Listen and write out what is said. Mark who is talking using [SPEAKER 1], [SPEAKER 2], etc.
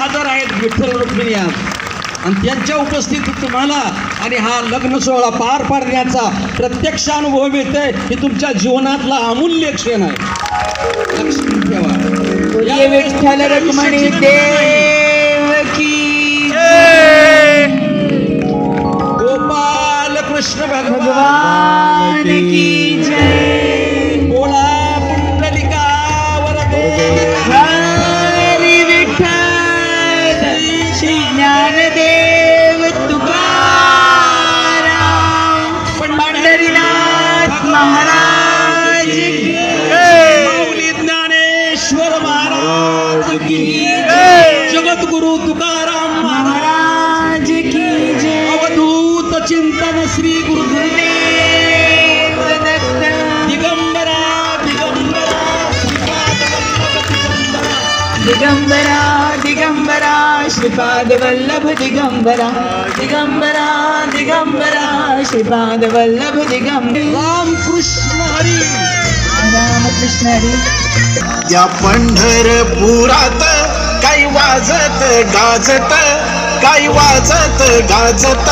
[SPEAKER 1] हजर आहेत विठ्ठल रुक्मिणी आज, आणि त्यांच्या उपस्थितीत तुम्हाला आणि हा लग्न सोहळा पार पाडण्याचा प्रत्यक्ष अनुभव मिळतोय. ही तुमच्या जीवनातला अमूल्य क्षण आहे. लक्षात ठेवा.
[SPEAKER 2] विठ्ठल रुक्मिणी देव की
[SPEAKER 1] गोपाल कृष्ण
[SPEAKER 2] भगवान की जय.
[SPEAKER 1] बोला पुंडलिका वरदे.
[SPEAKER 2] हरी विठ्ठल श्री ज्ञानदेव तुकाराम पंढरीनाथ महाराज की
[SPEAKER 1] माऊली ज्ञानेश्वर महाराज की जगद्गुरु तुकाराम
[SPEAKER 2] महाराज की जय.
[SPEAKER 1] अवधूत चिंतन श्री गुरुदेव
[SPEAKER 2] दत्त
[SPEAKER 1] दिगंबरा दिगंबरा
[SPEAKER 2] दिगंबरा दिगंबरा श्रीपाद वल्लभ दिगंबरा दिगंबरा दिगंबरा श्रीपाद वल्लभ दिगंबर.
[SPEAKER 1] राम कृष्ण हरी.
[SPEAKER 2] रामकृष्ण हरी.
[SPEAKER 3] त्या पंढरपुरात काही वाजत गाजत, काही वाजत गाजत